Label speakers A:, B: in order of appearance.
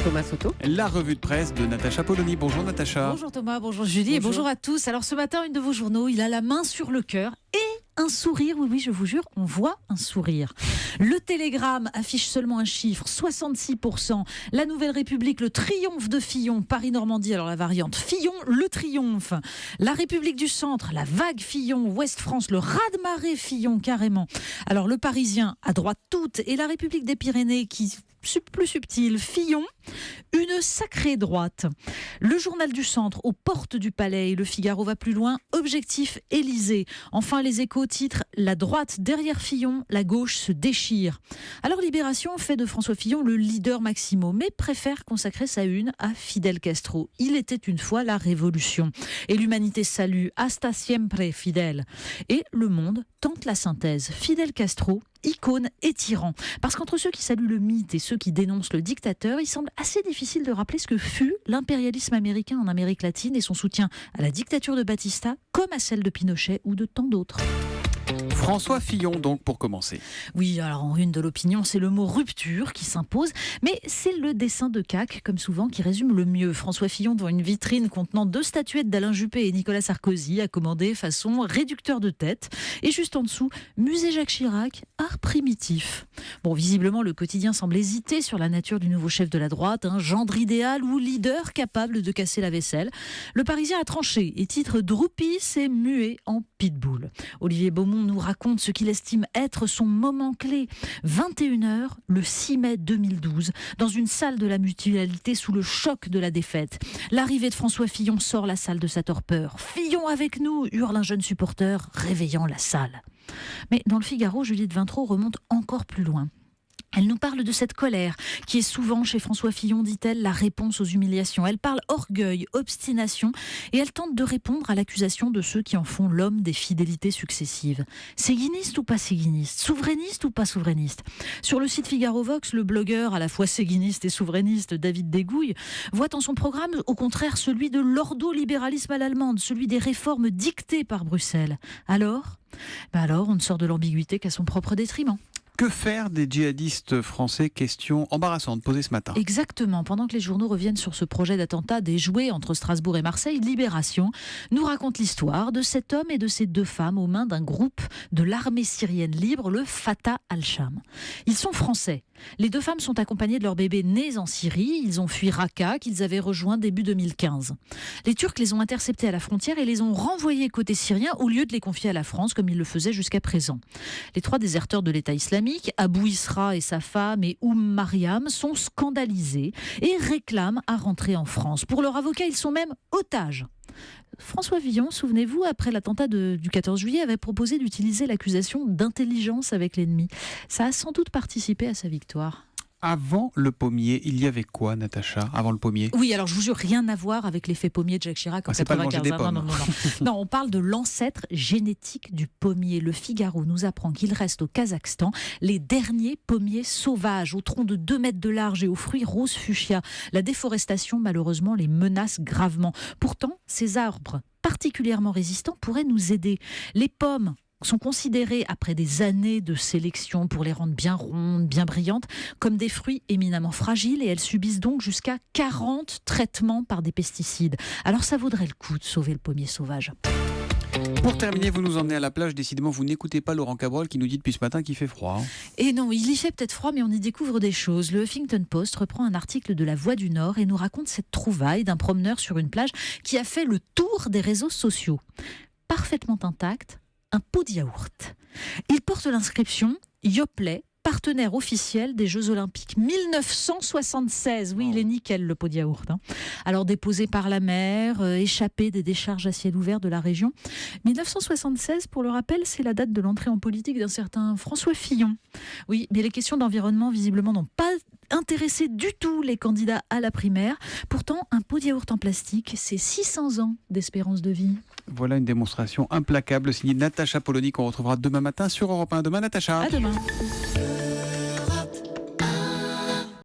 A: Thomas Soto.
B: La revue de presse de Natacha Polony. Bonjour Natacha.
C: Bonjour Thomas, bonjour Julie et bonjour à tous. Alors ce matin, une de vos journaux, il a la main sur le cœur et un sourire. Oui, je vous jure, on voit un sourire. Le Télégramme affiche seulement un chiffre, 66%. La Nouvelle République, le triomphe de Fillon. Paris-Normandie, alors la variante Fillon, le triomphe. La République du Centre, la vague Fillon. Ouest-France, le raz-de-marée Fillon, carrément. Alors le Parisien, à droite toute, et la République des Pyrénées, qui plus subtil, Fillon, une sacrée droite. Le Journal du Centre, aux portes du Palais, et le Figaro va plus loin, objectif Élysée. Enfin, les Échos titrent « La droite derrière Fillon, la gauche se déchire ». Alors Libération fait de François Fillon le leader maximo, mais préfère consacrer sa une à Fidel Castro. Il était une fois la révolution. Et l'humanité salue « Hasta siempre, Fidel ». Et Le Monde tente la synthèse. Fidel Castro, icône et tyran. Parce qu'entre ceux qui saluent le mythe et ceux qui dénoncent le dictateur, il semble assez difficile de rappeler ce que fut l'impérialisme américain en Amérique latine et son soutien à la dictature de Batista, comme à celle de Pinochet ou de tant d'autres.
B: François Fillon, donc, pour commencer.
C: Oui, alors en une de l'opinion, c'est le mot rupture qui s'impose, mais c'est le dessin de CAC, comme souvent, qui résume le mieux. François Fillon devant une vitrine contenant 2 statuettes d'Alain Juppé et Nicolas Sarkozy, accommodées façon réducteur de tête. Et juste en dessous, musée Jacques Chirac, art primitif. Bon, visiblement, le quotidien semble hésiter sur la nature du nouveau chef de la droite, gendre idéal ou leader capable de casser la vaisselle. Le Parisien a tranché et titre Droupi s'est muet en pitbull. Olivier Beaumont nous raconte ce qu'il estime être son moment clé. 21h, le 6 mai 2012, dans une salle de la Mutualité sous le choc de la défaite. L'arrivée de François Fillon sort la salle de sa torpeur. « Fillon avec nous !» hurle un jeune supporter, réveillant la salle. Mais dans le Figaro, Judith Vintraud remonte encore plus loin. Elle nous parle de cette colère qui est souvent chez François Fillon, dit-elle, la réponse aux humiliations. Elle parle orgueil, obstination et elle tente de répondre à l'accusation de ceux qui en font l'homme des fidélités successives. Séguiniste ou pas séguiniste ? Souverainiste ou pas souverainiste ? Sur le site Figaro Vox, le blogueur à la fois séguiniste et souverainiste David Degouille voit en son programme au contraire celui de l'ordo-libéralisme à l'allemande, celui des réformes dictées par Bruxelles. Alors, on ne sort de l'ambiguïté qu'à son propre détriment.
B: Que faire des djihadistes français ? Question embarrassante posée ce matin.
C: Exactement. Pendant que les journaux reviennent sur ce projet d'attentat déjoué entre Strasbourg et Marseille, Libération nous raconte l'histoire de cet homme et de ces 2 femmes aux mains d'un groupe de l'armée syrienne libre, le Fatah al-Sham. Ils sont français. Les 2 femmes sont accompagnées de leur bébé nés en Syrie. Ils ont fui Raqqa, qu'ils avaient rejoint début 2015. Les Turcs les ont interceptés à la frontière et les ont renvoyés côté syrien au lieu de les confier à la France comme ils le faisaient jusqu'à présent. Les 3 déserteurs de l'État islamique, Abou Isra et sa femme et Mariam, sont scandalisés et réclament à rentrer en France. Pour leur avocat, ils sont même otages. François Fillon, souvenez-vous, après l'attentat du 14 juillet, avait proposé d'utiliser l'accusation d'intelligence avec l'ennemi. Ça a sans doute participé à sa victoire.
B: Avant le pommier, il y avait quoi, Natacha, avant le pommier ?
C: Oui, alors je vous jure, rien à voir avec l'effet pommier de Jacques Chirac en 95.
B: C'est pas le manger des pommes.
C: Non. Non, on parle de l'ancêtre génétique du pommier. Le Figaro nous apprend qu'il reste au Kazakhstan les derniers pommiers sauvages, au tronc de 2 mètres de large et aux fruits rose fuchsia. La déforestation, malheureusement, les menace gravement. Pourtant, ces arbres particulièrement résistants pourraient nous aider. Les pommes sont considérées, après des années de sélection pour les rendre bien rondes, bien brillantes, comme des fruits éminemment fragiles et elles subissent donc jusqu'à 40 traitements par des pesticides. Alors ça vaudrait le coup de sauver le pommier sauvage.
B: Pour terminer, vous nous emmenez à la plage. Décidément, vous n'écoutez pas Laurent Cabrol qui nous dit depuis ce matin qu'il fait froid.
C: Et non, il y fait peut-être froid, mais on y découvre des choses. Le Huffington Post reprend un article de La Voix du Nord et nous raconte cette trouvaille d'un promeneur sur une plage qui a fait le tour des réseaux sociaux. Parfaitement intact, un pot de yaourt. Il porte l'inscription Yoplait, partenaire officiel des Jeux Olympiques 1976. Oui, il est nickel le pot de yaourt. Alors déposé par la mer, échappé des décharges à ciel ouvert de la région. 1976, pour le rappel, c'est la date de l'entrée en politique d'un certain François Fillon. Oui, mais les questions d'environnement, visiblement, n'ont pas intéressé du tout les candidats à la primaire. Pourtant, un pot de yaourt en plastique, c'est 600 ans d'espérance de vie.
B: Voilà une démonstration implacable signée Natacha Polony qu'on retrouvera demain matin sur Europe 1. Demain, Natacha.
C: À demain.